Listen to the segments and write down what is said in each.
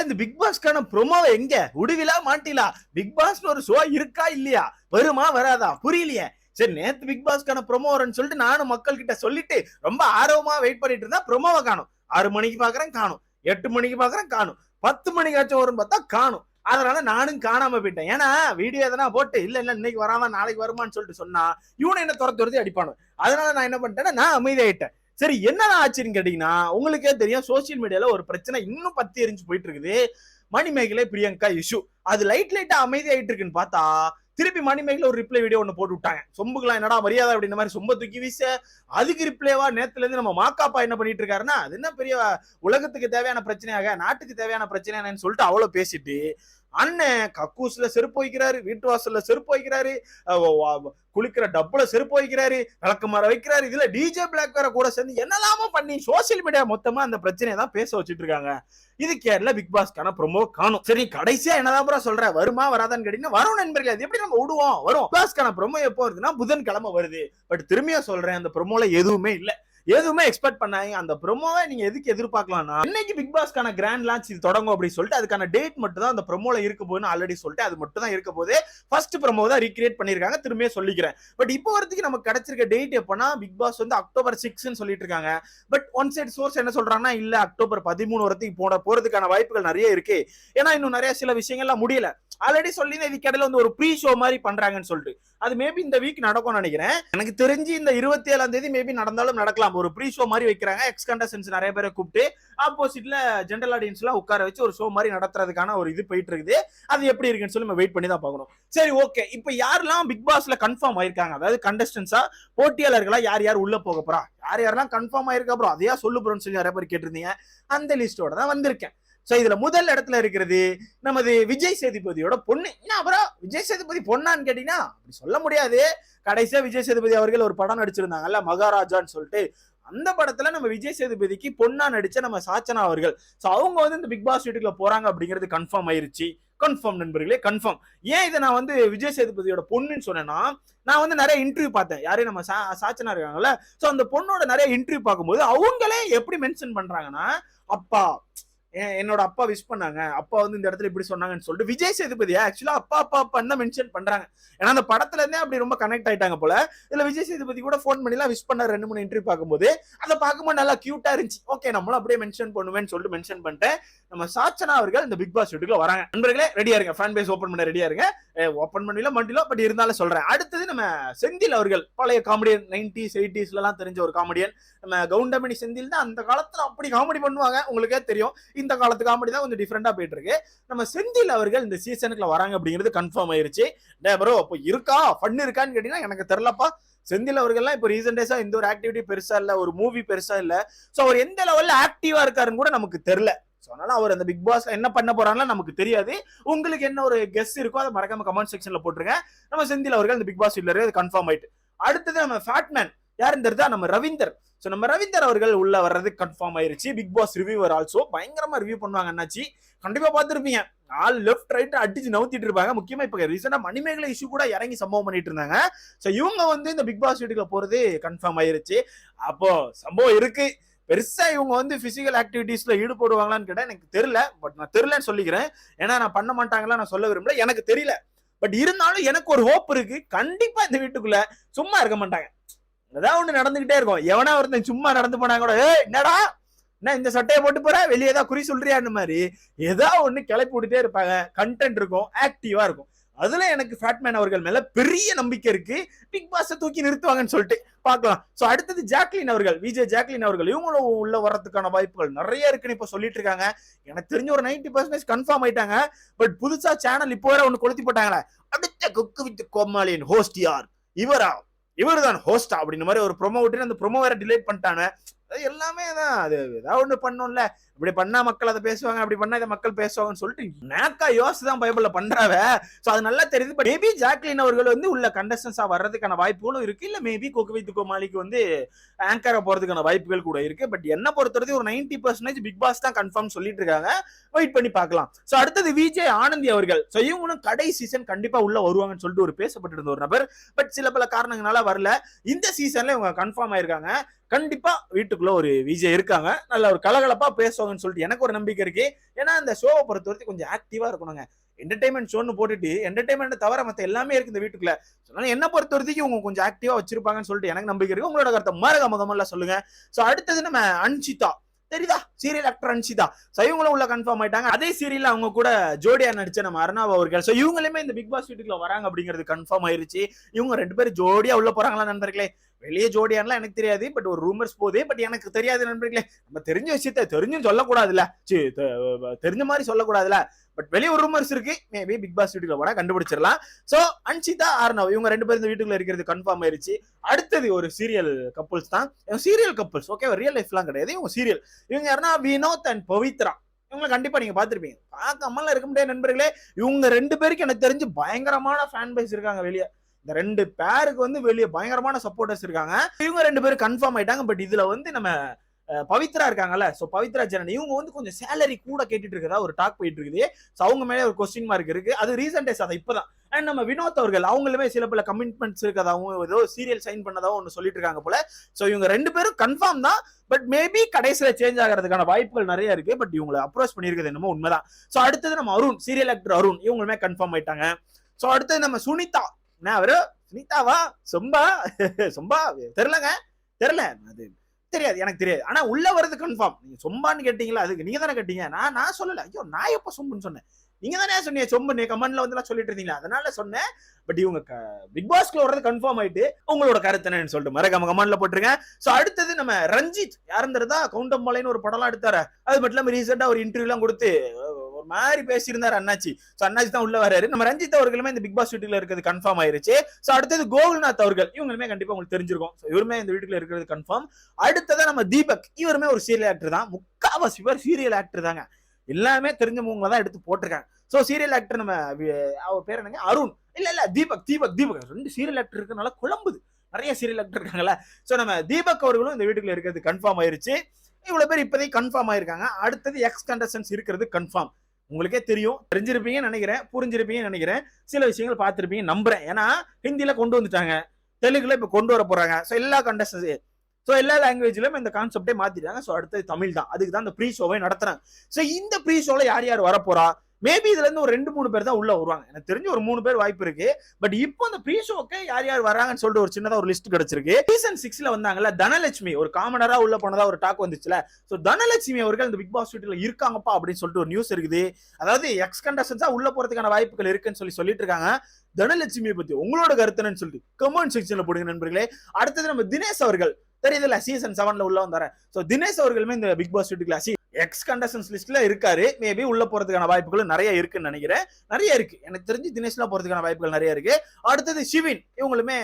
இந்த big பாஸ்க்கான promo எங்க உடுவிலா மாட்டிலா? Big பாஸ்ல ஒரு ஷோ இருக்கா இல்லையா? வருமா வராதா புரியலையே. சரி, நேத்து பிக் பாஸ்க்கான ப்ரோமோ வரும்னு சொல்லிட்டு நானும் மக்கள் கிட்ட சொல்லிட்டு ரொம்ப ஆர்வமா வெயிட் பண்ணிட்டு இருந்தா ப்ரோமோவை காணும். 6 மணிக்கு பாக்குறேன் காணும், 8 மணிக்கு பாக்குறேன் காணும், 10 மணிக்காச்சும் வரும்னு பார்த்தா காணும். அதனால நானும் காணாம போயிட்டேன். ஏன்னா வீடியோ எதனா போட்டு இல்ல இல்ல இன்னைக்கு வராம நாளைக்கு வருமான்னு சொல்லிட்டு சொன்னா இவனை என்ன துரத்தி அடிப்பானு. அதனால நான் என்ன பண்ணிட்டேன்னா நான் அமைதியாயிட்டேன். சரி, என்னதான் ஆச்சுன்னு கேட்டீங்கன்னா, உங்களுக்கே தெரியும் சோசியல் மீடியால ஒரு பிரச்சனை இன்னும் பத்தி எரிஞ்சு போயிட்டு இருக்குது. மணிமேகலை பிரியங்கா இஷ்யூ. அது லைட்டா அமைதியாயிட்டு இருக்குன்னு பார்த்தா திருப்பி மணிமேகலை ஒரு ரிப்ளை வீடியோ ஒன்று போட்டு விட்டாங்க. சொம்புக்கலாம் என்னடா மரியாதை அப்படின்ற மாதிரி சொம்ப தூக்கி வீச அதுக்கு ரிப்ளைவா நேத்துல இருந்து நம்ம மாக்காப்பா என்ன பண்ணிட்டு இருக்காருன்னா, அது என்ன பெரிய உலகத்துக்கு தேவையான பிரச்சனையாக நாட்டுக்கு தேவையான பிரச்சனையானு சொல்லிட்டு அவ்வளவு பேசிட்டு அண்ணன் கக்கூஸ்ல செருப்பு வைக்கிறாரு, வீட்டு வாசல்ல செருப்பு வைக்கிறாரு, குளிக்கிற டப்புல செருப்பு வைக்கிறாரு, விளக்குமாற வைக்கிறாரு. இதுல டிஜே பிளாக் வேற கூட சேர்ந்து என்னெல்லாமோ பண்ணி சோசியல் மீடியா மொத்தமா அந்த பிரச்சனையை தான் பேச வச்சுட்டு இருக்காங்க. இது கேரளா பிக் பாஸ்க்கான ப்ரோமோ காணும். சரி, கடைசியா என்னதான் சொல்ற, வருமா வராதான்னு கேட்டீங்கன்னா வரும் நண்பர்களே. அது எப்படி நம்ம விடுவோம்? வரும். பிக் பாஸ்க்கான ப்ரோமோ எப்போ வருதுன்னா புதன்கிழமை வருது. பட் திரும்பியா சொல்றேன், அந்த ப்ரோமோல எதுவுமே இல்ல, எதுவுமே எக்ஸ்பெக்ட் பண்ணாங்க. அந்த ப்ரோமோவை நீங்க எதுக்கு எதிர்பார்க்கலாம்னா, இன்னைக்கு பிக் பாஸ்க்கான கிராண்ட் லான்ச் இது தொடங்கும் அப்படின்னு சொல்லிட்டு அதுக்கான டேட் மட்டும் தான் அந்த ப்ரோமோல இருக்க போதுன்னு ஆல்ரெடி சொல்லிட்டு அது மட்டும் தான் இருக்க போது. ஃபர்ஸ்ட் ப்ரோமோ தான் ரீக்ரியேட் பண்ணிருக்காங்க, திரும்பியே சொல்லிக்கிறேன். பட் இப்போ வரதுக்கு நமக்கு கிடைச்சிருக்க டேட் எப்பனா பிக் பாஸ் வந்து அக்டோபர் 6ன்னு சொல்லிட்டு இருக்காங்க. பட் ஒன் சைட் சோர்ஸ் என்ன சொல்றாங்கன்னா, இல்ல அக்டோபர் 13 வரதுக்கு போறதுக்கான வாய்ப்புகள் நிறைய இருக்கு. ஏன்னா இன்னும் நிறைய சில விஷயங்கள்லாம் முடியல. ஆல்ரெடி சொல்லி இதுக்கு இடையில வந்து ஒரு ப்ரீ ஷோ மாதிரி பண்றாங்கன்னு சொல்லிட்டு அது மேபி இந்த வீக் நடக்கும்னு நினைக்கிறேன். எனக்கு தெரிஞ்சு இந்த 27ஆம் தேதி மேபி நடந்தாலும் நடக்கலாம். ஒரு ப்ரீ ஷோ மாதிரி வைக்கிறாங்க. எக்ஸ் கண்டஸ்டன்ஸ் நிறைய பேரை கூப்பிட்டு ஆப்போசிட்ல ஜெனரல் ஆடியன்ஸ் எல்லாம் உட்கார வச்சு ஒரு ஷோ மாதிரி நடத்துறதுக்கான ஒரு இது போயிட்டு இருக்குது. அது எப்படி இருக்குன்னு சொல்லி நம்ம வெயிட் பண்ணி தான் பார்க்கணும். சரி, ஓகே. இப்போ யாரெல்லாம் பிக் பாஸ்ல கன்ஃபார்ம் ஆயிருக்காங்க, அதாவது கண்டஸ்டன்ஸா போட்டியாளர்களா யார் யார் உள்ள போக போறா, யார் யாரெல்லாம் கன்ஃபார்ம் ஆயிருக்கா அப்புறம் அதையா சொல்லு போறோம்னு சொல்லி நிறைய பேர் கேட்டிருந்தீங்க. அந்த லிஸ்டோட தான் வந்திருக்கேன். சோ இதுல முதல் இடத்துல இருக்கிறது நமது விஜய் சேதுபதியோட பொண்ணு. அப்புறம் விஜய் சேதுபதி பொண்ணான்னு கேட்டீங்கன்னா அப்படி சொல்ல முடியாது. கடைசியா விஜய் சேதுபதி அவர்கள் ஒரு படம் நடிச்சிருந்தாங்கல்ல, மகாராஜான்னு சொல்லிட்டு. அந்த படத்துல நம்ம விஜய் சேதுபதிக்கு பொண்ணா நடிச்ச நம்ம சாச்சனா அவர்கள். சோ அவங்க வந்து இந்த பிக் பாஸ் வீட்டுக்குள்ள போறாங்க அப்படிங்கிறது கன்ஃபார்ம் ஆயிருச்சு. கன்ஃபார்ம் நண்பர்களே, கன்ஃபார்ம். ஏன் இதை நான் வந்து விஜய் சேதுபதியோட பொண்ணுன்னு சொன்னேன்னா, நான் வந்து நிறைய இன்டர்வியூ பார்த்தேன். யாரையும் நம்ம சாச்சனா இருக்காங்கல்ல, சோ அந்த பொண்ணோட நிறைய இன்டர்வியூ பார்க்கும்போது அவங்களே எப்படி மென்ஷன் பண்றாங்கன்னா, அப்பா என்னோட அப்பா விஷ் பண்ணாங்க, அப்பா வந்து இந்த இடத்துல இப்படி சொன்னாங்கன்னு சொல்லிட்டு விஜய் சேதுபதி ஆக்சுவலா அப்பா அப்பா அப்பான்னு தான் மென்ஷன் பண்றாங்க. ஏன்னா அந்த படத்துல இருந்தே அப்படி ரொம்ப கனெக்ட் ஆயிட்டாங்க போல. இதுல விஜய் சேதுபதி கூட போன் பண்ணி எல்லாம் விஷ் பண்ண 2-3 இன்டர்வியூ பார்க்கும்போது அதை பார்க்கும்போது நல்லா கியூட்டா இருந்துச்சு. ஓகே, நம்மளும் அப்படியே மென்ஷன் பண்ணுவேன்னு சொல்லிட்டு மென்ஷன் பண்ணிட்டேன். நம்ம சாச்சனா அவர்கள் இந்த பிக் பாஸ் வீட்டுக்குள்ள வராங்க. நண்பர்களே ரெடியா இருங்க, ஃபேன் பேஸ் ஓபன் பண்ண ரெடியா இருங்க. ஓபன் பண்ணல மண்டிலோ, பட் இருந்தாலும் சொல்றேன். அடுத்தது நம்ம செந்தில் அவர்கள், பழைய காமெடியன், 90s 80s எல்லாம் தெரிஞ்ச ஒரு காமெடியன். நம்ம கவுண்டமணி செந்தில் தான் அந்த காலத்துல அப்படி காமெடி பண்ணுவாங்க, உங்களுக்கே தெரியும். இந்த காலத்து காமெடி தான் கொஞ்சம் டிஃபரெண்டா போயிட்டு இருக்கு. நம்ம செந்தில் அவர்கள் இந்த சீசனுக்குள்ள வராங்க அப்படிங்கிறது கன்ஃபார்ம் ஆயிருச்சு. டே ப்ரோ, அப்போ இருக்கா ஃபன் இருக்கான்னு கேட்டீங்கன்னா எனக்கு தெரியலப்பா. செந்தில் அவர்கள்லாம் இப்போ ரீசன்ட் டேஸா எந்த ஒரு ஆக்டிவிட்டி பெருசா இல்ல, ஒரு மூவி பெருசா இல்ல. சோ அவர் எந்த லெவல்ல ஆக்டிவா இருக்காருன்னு கூட நமக்கு தெரியல. அதனால அவர் அந்த பிக் பாஸ் என்ன பண்ண போறாங்கன்னு நமக்கு தெரியாது. உங்களுக்கு என்ன ஒரு கெஸ் இருக்கோ அதை மறக்காம கமெண்ட் செக்ஷன்ல போட்டுருங்க. நம்ம செந்தில் அவர்கள் இந்த பிக் பாஸ் வீட்ல இருக்கு, கன்ஃபார்ம் ஆயிட்டு. அடுத்தது நம்ம ஃபேட்மேன் யாருன்னு தெரியுதா, நம்ம ரவீந்தர். சோ நம்ம ரவீந்தர் அவர்கள் உள்ள வர்றது கன்ஃபார்ம் ஆயிருச்சு. பிக் பாஸ் ரிவ்யூவர் ஆல்சோ பயங்கரமா ரிவ்யூ பண்ணுவாங்க. என்னாச்சு கண்டிப்பா பார்த்திருப்பீங்க. ஆல் லெஃப்ட் ரைட் அடிச்சு நவுத்திட்டு இருப்பாங்க. முக்கியமா இப்ப ரீசெண்டா மணிமேகலை இஷ்யூ கூட இறங்கி சம்பவம் பண்ணிட்டு இருந்தாங்க. சோ இவங்க வந்து இந்த பிக் பாஸ் வீட்டுக்குள்ள போறது கன்ஃபார்ம் ஆயிருச்சு. அப்போ சம்பவம் இருக்கு. பெருசா இவங்க வந்து பிசிக்கல் ஆக்டிவிட்டிஸ்ல ஈடுபடுவாங்களான்னு கேட்டா எனக்கு தெரியல. பட் நான் தெரியலன்னு சொல்லிக்கிறேன். ஏன்னா நான் பண்ண மாட்டாங்களா நான் சொல்ல விரும்பல, எனக்கு தெரியல. பட் இருந்தாலும் எனக்கு ஒரு ஹோப் இருக்கு. கண்டிப்பா இந்த வீட்டுக்குள்ள சும்மா இருக்க மாட்டாங்க. ஏதாவது ஒண்ணு நடந்துகிட்டே இருக்கும். எவனா ஒருத்தன் சும்மா நடந்து போனா கூட, என்னடா என்ன இந்த சட்டையை போட்டு போற, வெளியே ஏதாவது குறி சொல்றியான்னு மாதிரி ஏதாவது ஒண்ணு கிளப்பி விட்டுட்டே இருப்பாங்க. கண்டென்ட் இருக்கும், ஆக்டிவா இருக்கும். அதுல எனக்கு ஃபேட்மேன் அவர்கள் மேல பெரிய நம்பிக்கை இருக்கு. பிக் பாஸ் தூக்கி நிறுத்துவாங்கன்னு சொல்லிட்டு பார்க்கலாம். சோ அடுத்தது ஜாக்லின் அவர்கள், விஜய் ஜாக்லின் அவர்கள், இவங்களும் உள்ள வர்றதுக்கான வாய்ப்புகள் நிறைய இருக்குன்னு இப்ப சொல்லிட்டு இருக்காங்க. எனக்கு தெரிஞ்ச ஒரு 90% கன்ஃபார்ம் ஆயிட்டாங்க. பட் புதுசா சேனல் இப்போ வேற ஒண்ணு கொளுத்தி போட்டாங்களே, அடுத்த குக்கு வித் கோமாளியின் ஹோஸ்ட் யார், இவர் தான் ஹோஸ்டா அப்படின்னு மாதிரி ஒரு ப்ரோமோ விட்டு அந்த ப்ரோமோ வேற டிலேட் பண்ணிட்டாங்க. எல்லாமே தான், அது ஏதாவது ஒண்ணு பண்ணோம்ல. இப்படி பண்ணா மக்கள் அதை பேசுவாங்க, அப்படி பண்ணா இதை மக்கள் பேசுவாங்கன்னு சொல்லிட்டு நேக்கா யோசிச்சுதான் பைபிள்ல பண்றாவ. சோ அது நல்லா தெரியுது. பட் மேபி ஜாக்லின் அவர்கள் வந்து உள்ள கண்டஸ்டன்ஸா வர்றதுக்கான வாய்ப்புகளும் இருக்கு. இல்ல மேபி குக்கு வித் கோமாளிக்கு வந்து ஆங்கரா போறதுக்கான வாய்ப்புகள் கூட இருக்கு. பட் என்ன பொறுத்தவரைக்கும் ஒரு 90% பிக் பாஸ் தான் கன்ஃபார்ம் சொல்லிட்டு இருக்காங்க. வெயிட் பண்ணி பார்க்கலாம். சோ அடுத்தது விஜய் ஆனந்தி அவர்கள். சோ இவங்களும் கடை சீசன் கண்டிப்பா உள்ள வருவாங்கன்னு சொல்லிட்டு ஒரு பேசப்பட்டு இருந்த ஒரு நபர். பட் சில பல காரணங்களால வரல. இந்த சீசன்ல இவங்க கன்ஃபார்ம் ஆயிருக்காங்க. கண்டிப்பா வீட்டுக்குள்ள ஒரு விஜய் இருக்காங்க. நல்ல ஒரு கலகலப்பா பேசுவாங்க. ஆகும்னு சொல்லிட்டு எனக்கு ஒரு நம்பிக்கை இருக்கு. ஏன்னா அந்த ஷோவை பொறுத்த வரைக்கும் கொஞ்சம் ஆக்டிவா இருக்கணுங்க. என்டர்டைன்மெண்ட் ஷோன்னு போட்டுட்டு என்டர்டைன்மெண்ட் தவிர மத்த எல்லாமே இருக்கு இந்த வீட்டுக்குள்ள. அதனால என்ன பொறுத்த வரைக்கும் இவங்க கொஞ்சம் ஆக்டிவா வச்சிருப்பாங்கன்னு சொல்லிட்டு எனக்கு நம்பிக்கை இருக்கு. உங்களோட கருத்தை மறக்காம கமெண்ட்ல சொல்லுங்க. சோ அடுத்தது நம்ம அன்ஷிதா, தெரியுதா சீரியல் ஆக்டர் அன்ஷிதா. சோ இவங்களும் உள்ள கன்ஃபார்ம் ஆயிட்டாங்க. அதே சீரியல்ல அவங்க கூட ஜோடியா நடிச்ச நம்ம அர்ணவ் அவர்கள். சோ இவங்களுமே இந்த பிக் பாஸ் வீட்டுக்குள்ள வராங்க அப்படிங்கிறது கன்ஃபார்ம் ஆயிருச்சு. இவங்க 2 பேரும் ஜோடியா உள்ள போறாங்களா நண்பர்களே? வெளியே ஜோடியான்லாம் எனக்கு தெரியாது, பட் ஒரு ரூமர்ஸ் போதே. பட் எனக்கு தெரியாது நண்பர்களே. நம்ம தெரிஞ்ச விஷயத்த தெரிஞ்சும் சொல்லக்கூடாதுல்ல, தெரிஞ்ச மாதிரி சொல்லக்கூடாதுல்ல. பட் வெளியே ஒரு ரூமர்ஸ் இருக்கு. மேபி பிக் பாஸ் வீட்டுக்குள்ள போனா கண்டுபிடிச்சிடலாம். சோ அன்ஷிதா ஆர்னவ் இவங்க 2 பேரும் இந்த வீட்டுக்குள்ள இருக்கிறது கன்ஃபார்ம் ஆயிருச்சு. அடுத்தது ஒரு சீரியல் கப்புள்ஸ் தான். சீரியல் கப்புள்ஸ், ஓகே, ரியல் லைஃப்லாம் கிடையாது, இவங்க சீரியல். இவங்க யாருன்னா வினோத் அண்ட் பவித்ரா. இவங்களை கண்டிப்பா நீங்க பாத்திருப்பீங்க. பார்க்காமலாம் இருக்க முடியாது நண்பர்களே. இவங்க 2 பேருக்கு எனக்கு தெரிஞ்சு பயங்கரமான ஃபேன் பேஸ் இருக்காங்க வெளியே. இந்த 2 பேருக்கு வந்து வெளியே பயங்கரமான சப்போர்ட்டர்ஸ் இருக்காங்க. இவங்க 2 பேரும் கன்ஃபார்ம் ஆயிட்டாங்க. பட் இதுல வந்து நம்ம பவித்ரா இருக்காங்கல்ல, சோ பவித்ரா ஜனனி இவங்க வந்து கொஞ்சம் சேலரி கூட கேட்டுட்டு இருக்கதா ஒரு டாக் போயிட்டு இருக்குது. சோ அவங்க மேலே ஒரு கொஸ்டின் மார்க் இருக்கு. அது ரீசன்ட் டேஸ், அதை இப்பதான். அண்ட் நம்ம வினோத் அவர்கள் அவங்களுமே சில பல கமிட்மெண்ட்ஸ் இருக்கதாவும் ஏதோ சீரியல் சைன் பண்ணதாவும் ஒன்று சொல்லிட்டு இருக்காங்க போல. சோ இவங்க 2 பேரும் கன்ஃபார்ம் தான். பட் மேபி கடைசியில சேஞ்ச் ஆகிறதுக்கான வாய்ப்புகள் நிறைய இருக்கு. பட் இவங்களை அப்ரோச் பண்ணிருக்கிறது என்னமோ உண்மைதான். சோ அடுத்தது நம்ம அருண், சீரியல் ஆக்டர் அருண், இவங்களுமே கன்ஃபார்ம் ஆயிட்டாங்க. சோ அடுத்தது நம்ம சுனிதா. என்ன அவரு சுனிதாவா சொம்பா சொம்பா தெரியலங்க, தெரியல, அது தெரியாது, எனக்கு தெரியாது. ஆனா உள்ள வருது கன்ஃபார்ம். நீங்க சொம்பான்னு கேட்டீங்களா, அதுக்கு நீங்க தானே கேட்டீங்க, நான் சொல்லல. ஐயோ, நான் எப்ப சொம்புன்னு சொன்னேன்? நீங்க தானே சொன்னீங்க சொம்பு, நீ கமெண்ட்ல வந்து சொல்லிட்டு இருந்தீங்களா, அதனால சொன்னேன். பட் இவங்க பிக் பாஸ்க்குள்ள வர்றது கன்ஃபார்ம் ஆயிட்டு உங்களோட கருத்து என்னன்னு சொல்லிட்டு மறக்காம கமெண்ட்ல போட்டுருங்க. சோ அடுத்தது நம்ம ரஞ்சித், யாருன்றதா கவுண்டம்பாளையன்னு ஒரு படம்லாம் எடுத்தாரு. அது மட்டும் இல்லாம ரீசெண்டா ஒரு இன்டர்வியூ எல்லாம் கொடுத்து ஒரு மாதிரி பேசியிருந்தாரு அண்ணாச்சி. சோ அண்ணாச்சி தான் உள்ள வராரு. நம்ம ரஞ்சித் அவர்களுமே இந்த பிக் பாஸ் வீட்டுல இருக்கிறது கன்ஃபார்ம் ஆயிருச்சு. சோ அடுத்தது கோகுல்நாத் அவர்கள், இவங்களுமே கண்டிப்பா உங்களுக்கு தெரிஞ்சிருக்கும். இவருமே இந்த வீட்டுல இருக்கிறது கன்ஃபார்ம். அடுத்ததா நம்ம தீபக், இவருமே ஒரு சீரியல் ஆக்டர் தான். முக்காவாசி பேர் சீரியல் ஆக்டர் தாங்க. எல்லாமே தெரிஞ்சவங்க தான் எடுத்து போட்டிருக்காங்க. சோ சீரியல் ஆக்டர் நம்ம அவர் பேர் என்னங்க, அருண், இல்ல தீபக். 2 சீரியல் ஆக்டர் இருக்கனால குழம்புது. நிறைய சீரியல் ஆக்டர் இருக்காங்கல்ல. சோ நம்ம தீபக் அவர்களும் இந்த வீட்டுக்குள்ள இருக்கிறது கன்ஃபார்ம் ஆயிருச்சு. இவ்வளவு பேர் இப்போதைக்கு கன்ஃபார்ம் ஆயிருக்காங்க. அடுத்தது எக்ஸ் கண்டஸ்டன்ஸ் இருக்கிறது கன்ஃபார்ம். உங்களுக்கே தெரியும், தெரிஞ்சிருப்பீங்கன்னு நினைக்கிறேன், புரிஞ்சிருப்பீங்கன்னு நினைக்கிறேன், சில விஷயங்கள் பார்த்திருப்பீங்க நம்புறேன். ஏன்னா ஹிந்தியில கொண்டு வந்துட்டாங்க, தெலுங்குல இப்ப கொண்டு வர போறாங்க. சோ எல்லா கண்டஸ்டன்ஸ், சோ எல்லா லாங்குவேஜ்லயும் இந்த கான்செப்டே மாத்திட்டாங்க. சோ அடுத்தது தமிழ் தான். அதுக்கு தான் இந்த ப்ரீ ஷோவை நடத்துறாங்க. சோ இந்த ப்ரீ ஷோல யார் யார் வரப்போறா, மேபி இதுல இருந்து ஒரு 2-3 பேர் தான் உள்ள வருவாங்க. எனக்கு தெரிஞ்சு ஒரு 3 பேர் வாய்ப்பு இருக்கு. பட் இப்போ அந்த ப்ரீ ஷோக்கு யார் யார் வராங்கன்னு சொல்லிட்டு ஒரு சின்னதா ஒரு லிஸ்ட் கிடைச்சிருக்கு. சீசன் 6ல வந்தாங்கல்ல தனலட்சுமி, ஒரு காமனரா உள்ள போனதா ஒரு டாக் வந்துச்சுல. சோ தனலட்சுமி அவர்கள் இந்த பிக் பாஸ் வீட்டுல இருக்காங்கப்பா அப்படின்னு சொல்லிட்டு ஒரு நியூஸ் இருக்குது. அதாவது எக்ஸ் கண்டஸ்டன்ஸா உள்ள போறதுக்கான வாய்ப்புகள் இருக்குன்னு சொல்லிட்டு இருக்காங்க. தனலட்சுமியை பத்தி உங்களோட கருத்துன்னு சொல்லிட்டு கமெண்ட் செக்ஷன்ல போடுங்க நண்பர்களே. அடுத்தது நம்ம தினேஷ் அவர்கள், தெரியுதுல்ல, சீசன் 7ல உள்ள வந்தாரு. சோ தினேஷ் அவர்களுமே இந்த பிக் பாஸ் வீட்டுக்குள்ள எக்ஸ் கண்டஸ்டன்ஸ் லிஸ்ட்ல இருக்காரு. மேபி உள்ள போறதுக்கான வாய்ப்புகள் நிறைய இருக்குன்னு நினைக்கிறேன். நிறைய இருக்கு, எனக்கு தெரிஞ்சு தினேஷ்ல போறதுக்கான வாய்ப்புகள் நிறைய இருக்கு. அடுத்தது ஷிவின், இவங்களுமே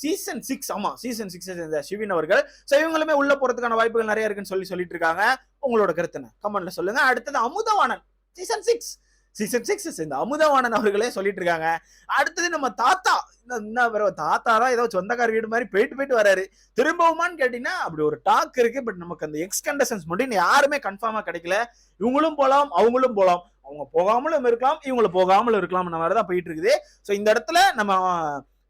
சீசன் 6, ஆமா சீசன் 6 ஷிவின் அவர்கள். சோ இவங்களுமே உள்ள போறதுக்கான வாய்ப்புகள் நிறைய இருக்குன்னு சொல்லிட்டு இருக்காங்க. உங்களோட கருத்து என்ன கமெண்ட்ல சொல்லுங்க. அடுத்தது அமுதவாணன், சீசன் 6 இந்த அமுதவாணன் அவர்களே சொல்லிட்டு இருக்காங்க. அடுத்தது நம்ம தாத்தா, தாத்தா தான் ஏதோ சொந்தக்கார வீடு மாதிரி போயிட்டு வராரு. திரும்பவுமான்னு கேட்டீங்கன்னா அப்படி ஒரு டாக் இருக்கு. பட் நமக்கு அந்த எக்ஸ் கண்டஸ்டன்ஸ் மட்டும் யாருமே கன்ஃபார்மா கிடைக்கல. இவங்களும் போலாம், அவங்களும் போலாம், அவங்க போகாமலும் இருக்கலாம், இவங்களை போகாமலும் இருக்கலாம், மாதிரிதான் போயிட்டு இருக்குது. சோ இந்த இடத்துல நம்ம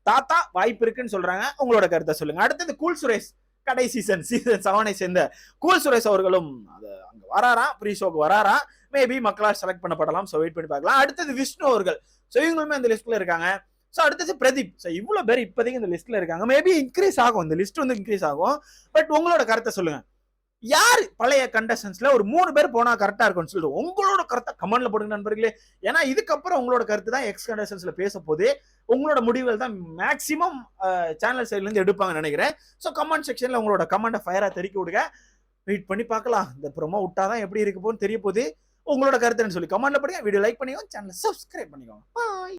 தாத்தா வாய்ப்பு இருக்குன்னு சொல்றாங்க. உங்களோட கருத்தை சொல்லுங்க. அடுத்தது கூல் சுரேஷ், கடைசி சீசன் 7 சேர்ந்த கூல் சுரேஷ் அவர்களும் அங்க வராராம், ப்ரீ ஷோக்கு வராராம். மேபி மக்களால் செலக்ட் பண்ணப்படலாம். சோ வெயிட் பண்ணி பார்க்கலாம். அடுத்தது விஷ்ணு அவர்கள், சோ இவங்களுமே அந்த லிஸ்ட்ல இருக்காங்க. சோ அடுத்தது பிரதீப். சோ இவ்வளவு பேர் இப்போதைக்கு இந்த லிஸ்ட்ல இருக்காங்க. மேபி இன்க்ரீஸ் ஆகும், இந்த லிஸ்ட் வந்து இன்க்ரீஸ் ஆகும். பட் உங்களோட கருத்தை சொல்லுங்க. யாரு பழைய கண்டஸ்டன்ஸ்ல ஒரு 3 பேர் போனா கரெக்டா இருக்கும்னு சொல்லிட்டு உங்களோட கருத்தை கமெண்ட்ல போடுங்க நண்பர்களே. ஏன்னா இதுக்கப்புறம் உங்களோட கருத்து தான் எக்ஸ் கண்டஸ்டன்ஸ்ல பேச போது. உங்களோட முடிவுகள் தான் மேக்சிமம் சேனல் சைட்ல இருந்து எடுப்பாங்கன்னு நினைக்கிறேன். சோ கமெண்ட் செக்ஷன்ல உங்களோட கமெண்ட்டை ஃபயரா தெரிவிக்க விடுங்க. வெயிட் பண்ணி பார்க்கலாம். இந்த ப்ரோமோ விட்டாதான் எப்படி இருக்க போன்னு தெரிய போகுது. உங்களோட கருத்துன்னு சொல்லி கமெண்ட்ல போடுங்க. வீடியோ லைக் பண்ணிக்கோங்க, சேனலை சப்ஸ்கிரைப் பண்ணிக்கோங்க. பாய்.